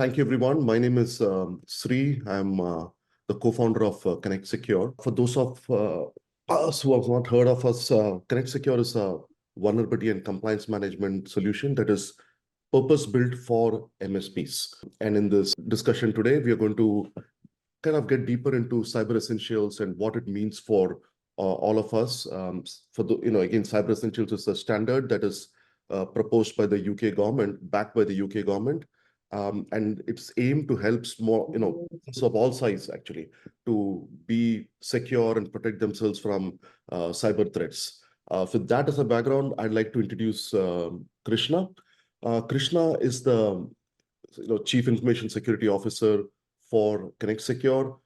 Thank you, everyone. My name is Sri. I'm the co-founder of ConnectSecure. For those of us who have not heard of us, ConnectSecure is a vulnerability and compliance management solution that is purpose-built for MSPs. And in this discussion today, we are going to kind of get deeper into cyber essentials and what it means for all of us. Again, cyber essentials is a standard that is proposed by the UK government, backed by the UK government. And it's aimed to help of all sizes actually, to be secure and protect themselves from cyber threats. So that as a background, I'd like to introduce Krishna. Krishna is the Chief Information Security Officer for ConnectSecure.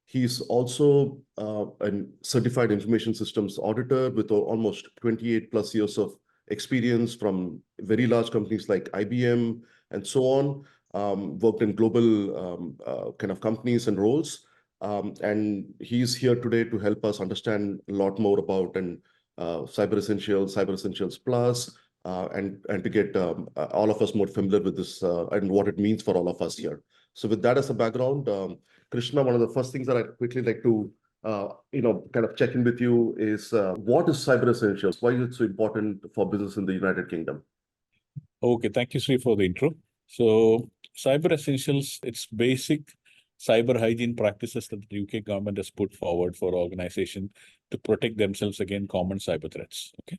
He's also a certified information systems auditor with almost 28 plus years of experience from very large companies like IBM and so on. Worked in global kind of companies and roles. And he's here today to help us understand a lot more about Cyber Essentials Plus, and to get all of us more familiar with this and what it means for all of us here. So with that as a background, Krishna, one of the first things that I'd quickly like to kind of check in with you is what is Cyber Essentials? Why is it so important for business in the United Kingdom? Okay, thank you, Sri, for the intro. So Cyber Essentials, it's basic cyber hygiene practices that the UK government has put forward for organizations to protect themselves against common cyber threats. Okay.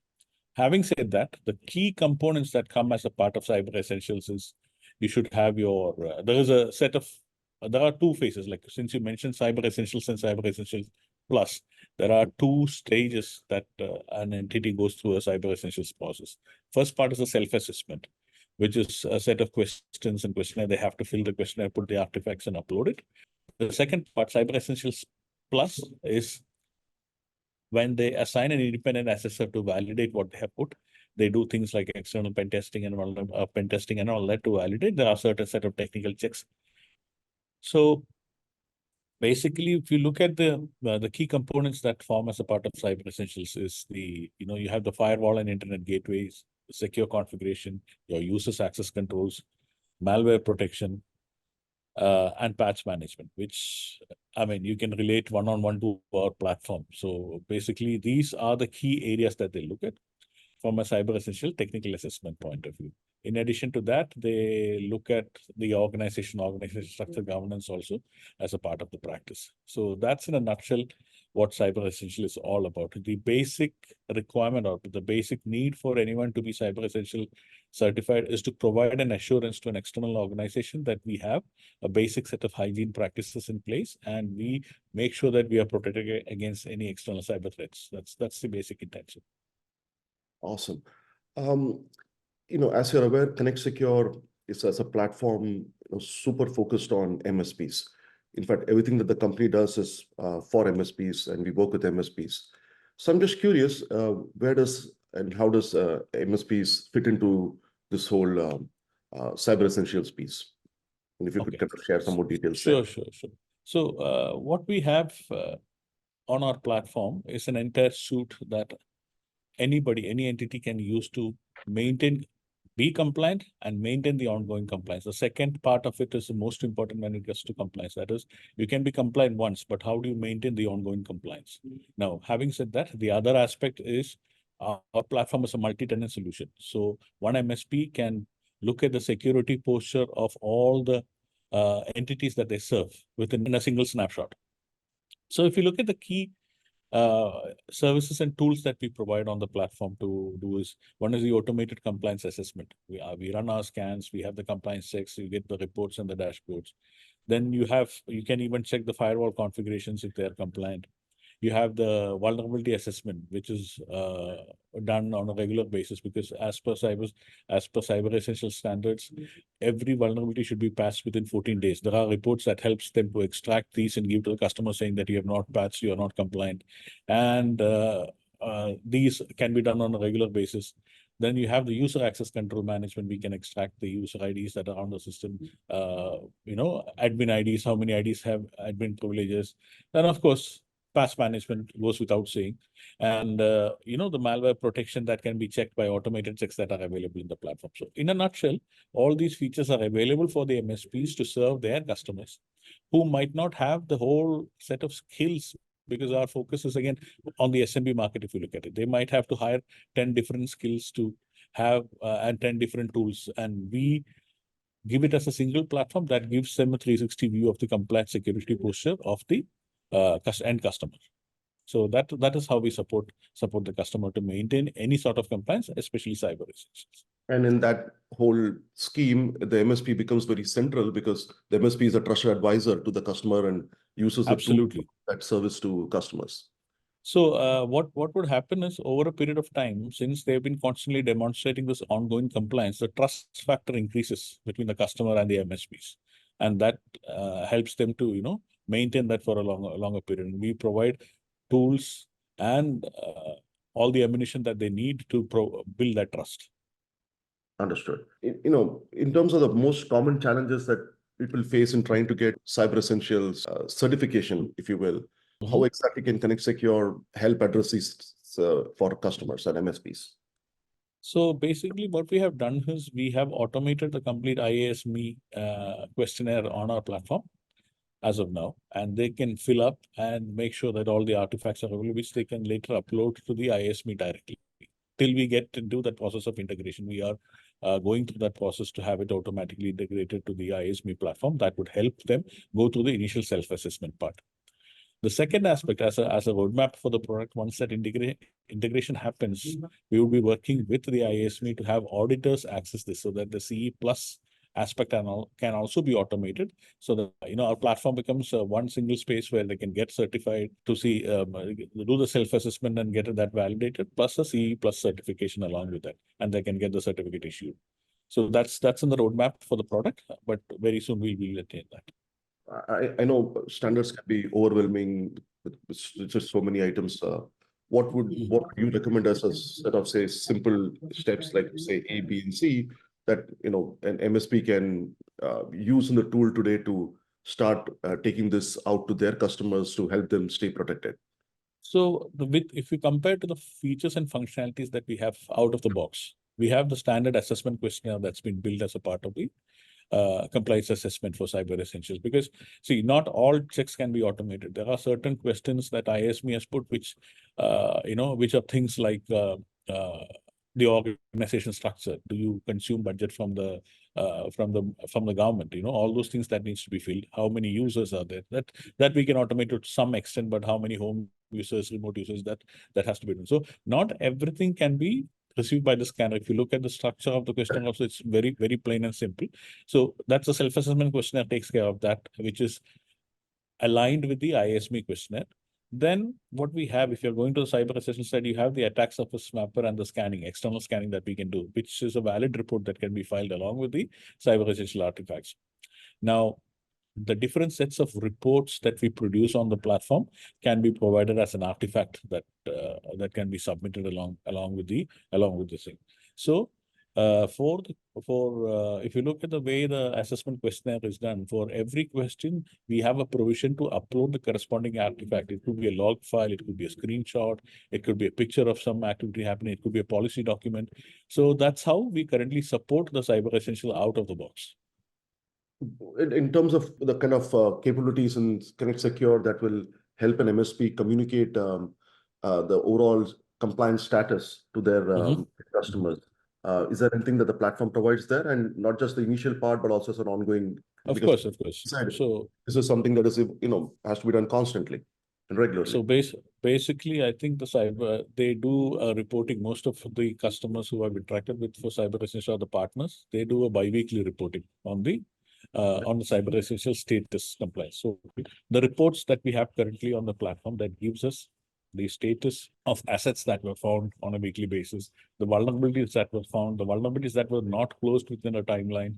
Having said that, the key components that come as a part of Cyber Essentials is you should have your, there are two phases, like since you mentioned Cyber Essentials and Cyber Essentials Plus, there are two stages that an entity goes through a Cyber Essentials process. First part is a self-assessment, which is a set of questions and questionnaire. They have to fill the questionnaire, put the artifacts and upload it. The second part, Cyber Essentials Plus, is when they assign an independent assessor to validate what they have put. They do things like external pen testing and all that to validate. There are certain set of technical checks. So basically, if you look at the key components that form as a part of Cyber Essentials is you have the firewall and internet gateways, secure configuration, your users access controls, malware protection, and patch management, which, I mean, you can relate one-on-one to our platform. So basically, these are the key areas that they look at from a Cyber Essential technical assessment point of view. In addition to that, they look at the organization structure governance also as a part of the practice. So that's in a nutshell what Cyber Essential is all about. The basic requirement or the basic need for anyone to be Cyber Essential certified is to provide an assurance to an external organization that we have a basic set of hygiene practices in place and we make sure that we are protected against any external cyber threats. That's the basic intention. Awesome. As you're aware, ConnectSecure is as a platform super focused on MSPs. In fact, everything that the company does is for MSPs, and we work with MSPs. So I'm just curious, where does and how does MSPs fit into this whole Cyber Essentials piece? And if you could kind of share some more details. Sure. So what we have on our platform is an entire suite that any entity can use to be compliant and maintain the ongoing compliance. The second part of it is the most important when it gets to compliance. That is, you can be compliant once, but how do you maintain the ongoing compliance? Now, having said that, the other aspect is our platform is a multi-tenant solution. So one MSP can look at the security posture of all the entities that they serve within a single snapshot. So if you look at the key services and tools that we provide on the platform to do is, one is the automated compliance assessment. We run our scans, we have the compliance checks, you get the reports and the dashboards. Then you can even check the firewall configurations if they are compliant. You have the vulnerability assessment, which is done on a regular basis because as per Cyber Essentials standards, every vulnerability should be patched within 14 days. There are reports that helps them to extract these and give to the customer saying that you have not patched, you are not compliant. And these can be done on a regular basis. Then you have the user access control management. We can extract the user IDs that are on the system, admin IDs, how many IDs have admin privileges. And of course, Patch management goes without saying. And, the malware protection that can be checked by automated checks that are available in the platform. So in a nutshell, all these features are available for the MSPs to serve their customers who might not have the whole set of skills, because our focus is again on the SMB market. If you look at it, they might have to hire 10 different skills to have and 10 different tools. And we give it as a single platform that gives them a 360 view of the compliance security posture of the end customer. So that is how we support the customer to maintain any sort of compliance, especially cyber essentials. And in that whole scheme, the MSP becomes very central because the MSP is a trusted advisor to the customer and uses the tool Absolutely. that service to customers. So what would happen is, over a period of time, since they've been constantly demonstrating this ongoing compliance, the trust factor increases between the customer and the MSPs, and that helps them to maintain that for a longer period. And we provide tools and all the ammunition that they need to build that trust. Understood. In terms of the most common challenges that people face in trying to get cyber essentials certification, if you will, how exactly can ConnectSecure help address these for customers and MSPs? So basically, what we have done is we have automated the complete IASME questionnaire on our platform as of now, and they can fill up and make sure that all the artifacts are available, which they can later upload to the IASME directly. Till we get into that process of integration, we are going through that process to have it automatically integrated to the IASME platform. That would help them go through the initial self-assessment part. The second aspect, as a roadmap for the product, once that integration happens, we will be working with the IASME to have auditors access this, so that the CE plus aspect can also be automated, so that our platform becomes one single space where they can get certified to see do the self-assessment and get that validated, plus a CE plus certification along with that, and they can get the certificate issued. So that's in the roadmap for the product, but very soon we will attain that. I know standards can be overwhelming with just so many items. What would you recommend as a set of, say, simple steps like, say, A, B, and C that an MSP can use in the tool today to start taking this out to their customers to help them stay protected? So if you compare to the features and functionalities that we have out of the box, we have the standard assessment questionnaire that's been built as a part of the compliance assessment for cyber essentials. Because see, not all checks can be automated. There are certain questions that ISME has put, which which are things like the organization structure. Do you consume budget from the government? All those things that needs to be filled. How many users are there? That we can automate to some extent, but how many home users, remote users, that has to be done. So not everything can be received by the scanner. If you look at the structure of the question, also it's very, very plain and simple. So that's a self-assessment questionnaire takes care of that, which is aligned with the ISME questionnaire. Then what we have, if you're going to the cyber essential side, you have the attack surface mapper and the scanning, external scanning that we can do, which is a valid report that can be filed along with the cyber essential artifacts. Now, the different sets of reports that we produce on the platform can be provided as an artifact that can be submitted along with the thing. So if you look at the way the assessment questionnaire is done, for every question we have a provision to upload the corresponding artifact. It could be a log file, it could be a screenshot, it could be a picture of some activity happening, it could be a policy document. So that's how we currently support the cyber essential out of the box. In terms of the kind of capabilities in ConnectSecure that will help an MSP communicate the overall compliance status to their customers, is there anything that the platform provides there? And not just the initial part, but also as an ongoing... Of course. So this is something that is, has to be done constantly and regularly. So basically, I think the cyber, they do reporting. Most of the customers who have interacted with for cyber essential are the partners. They do a bi-weekly reporting on the cyber essential status compliance. So the reports that we have currently on the platform, that gives us the status of assets that were found on a weekly basis, the vulnerabilities that were found, the vulnerabilities that were not closed within a timeline,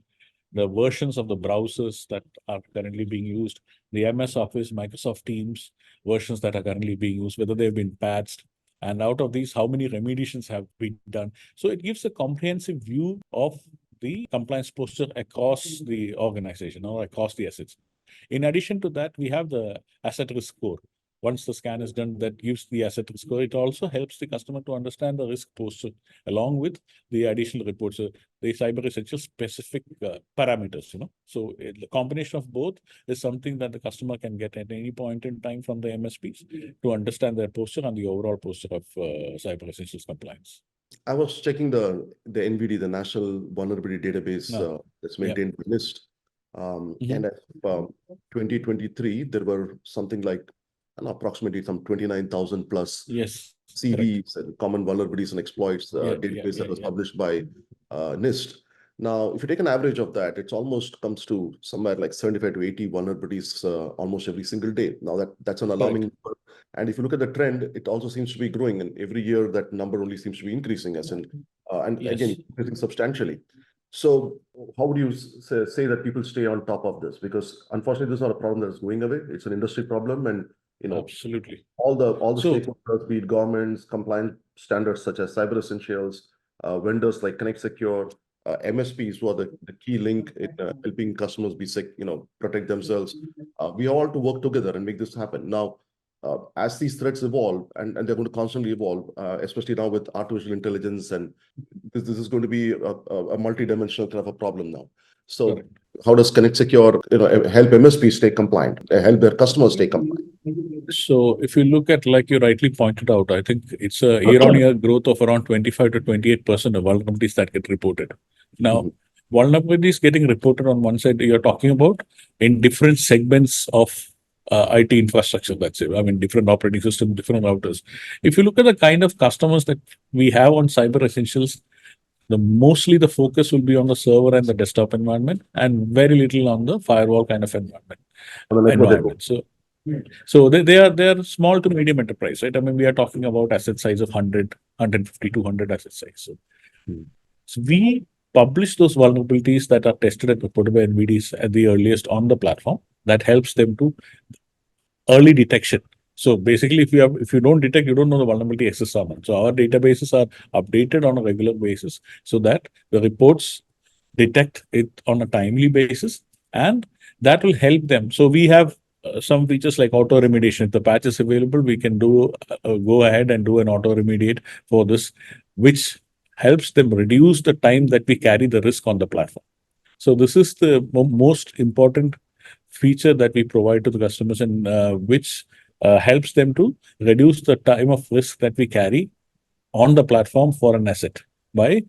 the versions of the browsers that are currently being used, the MS Office, Microsoft Teams versions that are currently being used, whether they've been patched, and out of these, how many remediations have been done. So it gives a comprehensive view of the compliance posture across the organization or across the assets. In addition to that, we have the asset risk score. Once the scan is done, that gives the asset risk score. It also helps the customer to understand the risk posture along with the additional reports, the cyber essential specific parameters, So the combination of both is something that the customer can get at any point in time from the MSPs to understand their posture and the overall posture of cyber essentials compliance. I was checking the NVD, the National Vulnerability Database that's maintained by NIST. And as 2023, there were something like approximately some 29,000 plus CVs and common vulnerabilities and exploits database that was published by NIST. Now, if you take an average of that, it almost comes to somewhere like 75 to 80 vulnerabilities almost every single day. Now, that's an alarming number. And if you look at the trend, it also seems to be growing. And every year, that number only seems to be increasing, again, increasing substantially. So how would you say that people stay on top of this? Because unfortunately, this is not a problem that is going away. It's an industry problem. And, absolutely, all the stakeholders, be it governments, compliance standards such as Cyber Essentials, vendors like ConnectSecure, MSPs who are the key link in helping customers be protect themselves. We all to work together and make this happen. Now, as these threats evolve, and they're going to constantly evolve, especially now with artificial intelligence, and this is going to be a multi-dimensional kind of a problem now. So how does ConnectSecure help MSPs stay compliant, help their customers stay compliant? So if you look at, like you rightly pointed out, I think it's a year-on-year growth of around 25 to 28% of vulnerabilities that get reported. Now, vulnerabilities getting reported on one side, you're talking about in different segments of IT infrastructure, let's say. I mean, different operating systems, different routers. If you look at the kind of customers that we have on Cyber Essentials, mostly the focus will be on the server and the desktop environment, and very little on the firewall kind of environment. So they are small to medium enterprise, right? I mean, we are talking about asset size of 100, 150, 200 asset size. So we publish those vulnerabilities that are tested and reported by NVDs at the earliest on the platform. That helps them to early detection. So basically, if you don't detect, you don't know the vulnerability exists or not. So our databases are updated on a regular basis so that the reports detect it on a timely basis, and that will help them. So we have some features like auto remediation. If the patch is available, we can go ahead and do an auto remediate for this, which helps them reduce the time that we carry the risk on the platform. So this is the most important feature that we provide to the customers, and which helps them to reduce the time of risk that we carry on the platform for an asset by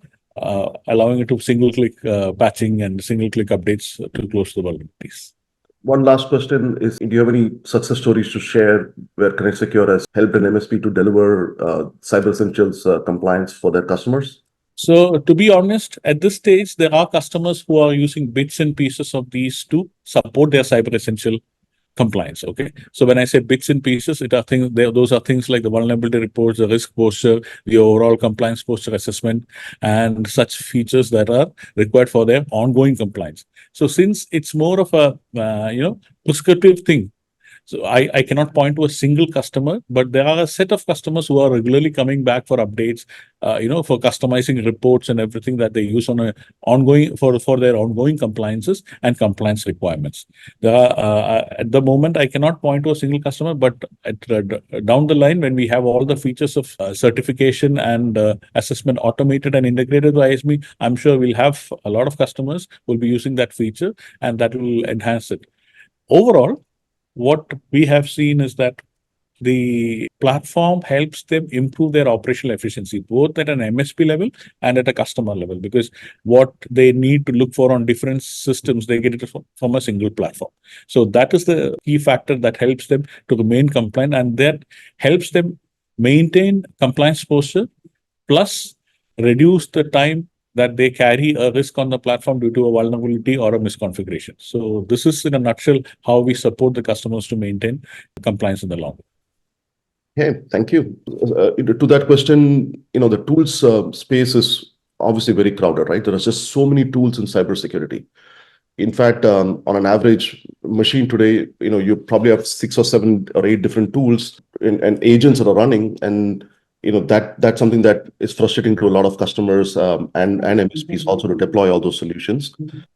allowing it to single-click patching and single-click updates to close the vulnerabilities. One last question is, do you have any success stories to share where ConnectSecure has helped an MSP to deliver Cyber Essentials compliance for their customers? So to be honest, at this stage, there are customers who are using bits and pieces of these to support their Cyber Essential compliance. Okay. So when I say bits and pieces, those are things like the vulnerability reports, the risk posture, the overall compliance posture assessment, and such features that are required for their ongoing compliance. So since it's more of a prescriptive thing, so I cannot point to a single customer, but there are a set of customers who are regularly coming back for updates, for customizing reports and everything that they use on a ongoing for their ongoing compliances and compliance requirements. There are at the moment I cannot point to a single customer, but down the line when we have all the features of certification and assessment automated and integrated by ISB, I'm sure we'll have a lot of customers who will be using that feature, and that will enhance it. Overall, what we have seen is that the platform helps them improve their operational efficiency, both at an MSP level and at a customer level, because what they need to look for on different systems, they get it from a single platform. So that is the key factor that helps them to remain compliant, and that helps them maintain compliance posture, plus reduce the time that they carry a risk on the platform due to a vulnerability or a misconfiguration. So this is in a nutshell how we support the customers to maintain compliance in the long run. Hey, thank you. To that question, the tools space is obviously very crowded, right? There are just so many tools in cybersecurity. In fact, on an average machine today, you probably have 6 or 7 or 8 different tools and agents that are running, and that's something that is frustrating to a lot of customers and MSPs also to deploy all those solutions.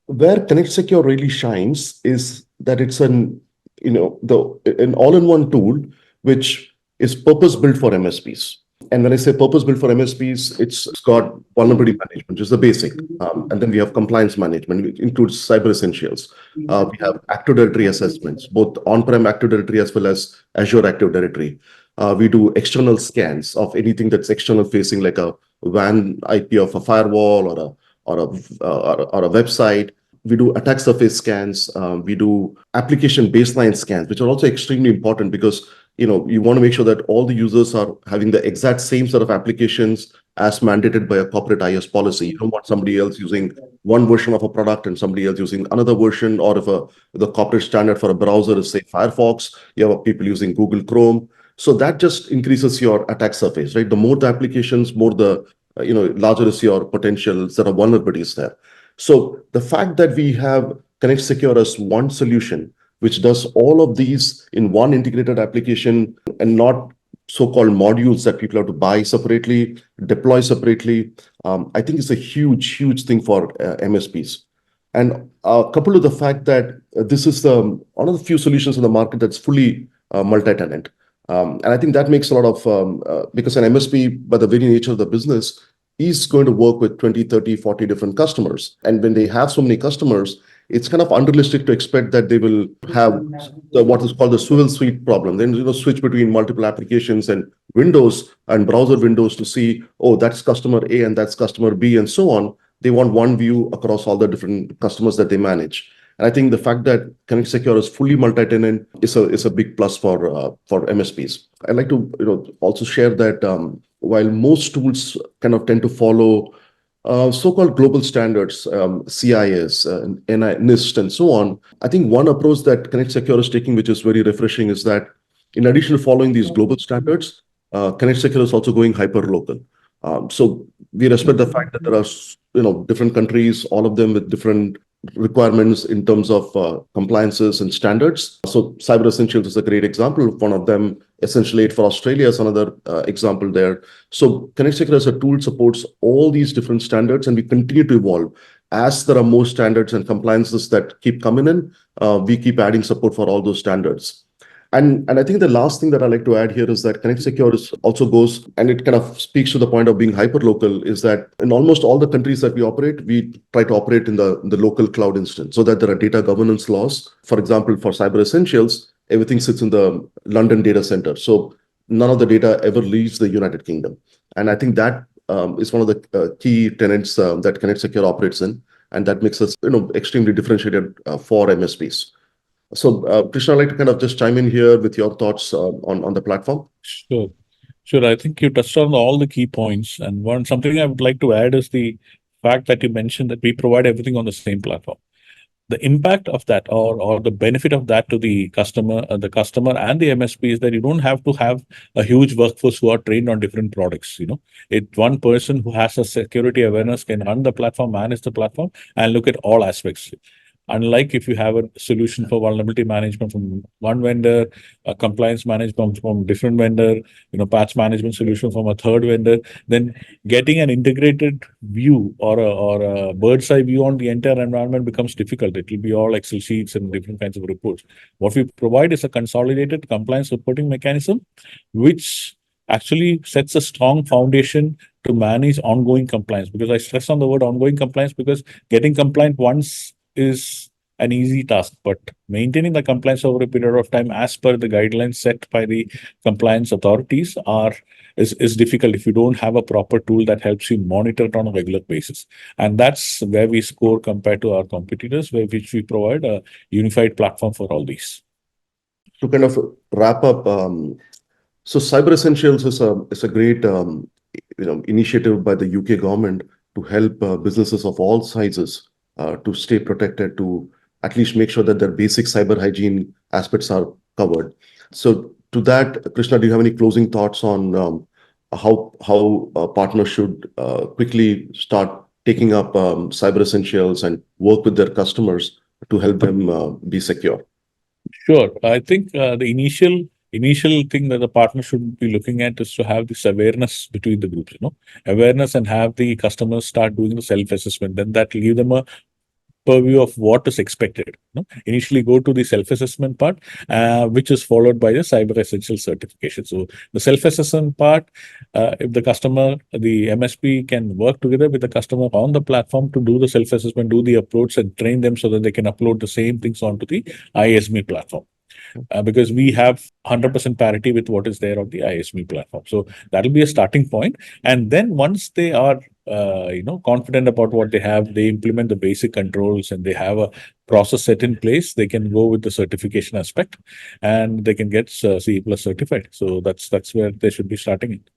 Where ConnectSecure really shines is that it's an all-in-one tool which is purpose-built for MSPs. And when I say purpose-built for MSPs, it's got vulnerability management, which is the basic. And then we have compliance management, which includes cyber essentials. We have Active Directory assessments, both on-prem Active Directory as well as Azure Active Directory. We do external scans of anything that's external facing, like a WAN IP of a firewall or a website. We do attack surface scans. We do application baseline scans, which are also extremely important because you want to make sure that all the users are having the exact same set of applications as mandated by a corporate IS policy. You don't want somebody else using one version of a product and somebody else using another version, or if the corporate standard for a browser is, say, Firefox, you have people using Google Chrome. So that just increases your attack surface, right? The more the applications, more the larger is your potential set of vulnerabilities there. So the fact that we have ConnectSecure as one solution, which does all of these in one integrated application and not so-called modules that people have to buy separately, deploy separately, I think it's a huge, huge thing for MSPs. And coupled with the fact that this is one of the few solutions in the market that's fully multi-tenant. And I think that makes a lot of, because an MSP, by the very nature of the business, is going to work with 20, 30, 40 different customers. And when they have so many customers, it's kind of unrealistic to expect that they will have what is called the swivel suite problem. Then switch between multiple applications and windows and browser windows to see, oh, that's customer A and that's customer B and so on. They want one view across all the different customers that they manage. And I think the fact that ConnectSecure is fully multi-tenant is a big plus for MSPs. I'd like to also share that while most tools kind of tend to follow so-called global standards, CIS, NIST, and so on, I think one approach that ConnectSecure is taking, which is very refreshing, is that in addition to following these global standards, ConnectSecure is also going hyper-local. So we respect the fact that there are different countries, all of them with different requirements in terms of compliances and standards. So Cyber Essentials is a great example of one of them. Essential 8 for Australia is another example there. So ConnectSecure as a tool supports all these different standards, and we continue to evolve. As there are more standards and compliances that keep coming in, we keep adding support for all those standards. And I think the last thing that I like to add here is that ConnectSecure also goes, and it kind of speaks to the point of being hyper-local, is that in almost all the countries that we operate, we try to operate in the local cloud instance so that there are data governance laws. For example, for Cyber Essentials, everything sits in the London data center. So none of the data ever leaves the United Kingdom. And I think that is one of the key tenets that ConnectSecure operates in, and that makes us extremely differentiated for MSPs. So, Krishna, I'd like to kind of just chime in here with your thoughts on the platform. Sure. I think you touched on all the key points. And something I would like to add is the fact that you mentioned that we provide everything on the same platform. The impact of that or the benefit of that to the customer and the MSP is that you don't have to have a huge workforce who are trained on different products. It's one person who has a security awareness can run the platform, manage the platform, and look at all aspects. Unlike if you have a solution for vulnerability management from one vendor, a compliance management from different vendor, patch management solution from a third vendor, then getting an integrated view or a bird's eye view on the entire environment becomes difficult. It will be all Excel sheets and different kinds of reports. What we provide is a consolidated compliance reporting mechanism, which actually sets a strong foundation to manage ongoing compliance. Because I stress on the word ongoing compliance because getting compliant once is an easy task, but maintaining the compliance over a period of time as per the guidelines set by the compliance authorities is difficult if you don't have a proper tool that helps you monitor it on a regular basis. And that's where we score compared to our competitors, which we provide a unified platform for all these. To kind of wrap up, so Cyber Essentials is a great initiative by the UK government to help businesses of all sizes to stay protected, to at least make sure that their basic cyber hygiene aspects are covered. So to that, Krishna, do you have any closing thoughts on how partners should quickly start taking up Cyber Essentials and work with their customers to help them be secure? Sure. I think the initial thing that the partner should be looking at is to have this awareness between the groups, awareness, and have the customers start doing the self-assessment. Then that will give them a purview of what is expected. Initially go to the self-assessment part, which is followed by the cyber essential certification. So the self-assessment part, if the customer, the MSP can work together with the customer on the platform to do the self-assessment, do the uploads and train them so that they can upload the same things onto the ISME platform. Because we have 100% parity with what is there on the ISME platform. So that'll be a starting point. And then once they are, confident about what they have, they implement the basic controls and they have a process set in place, they can go with the certification aspect and they can get CE+ certified. So that's where they should be starting it.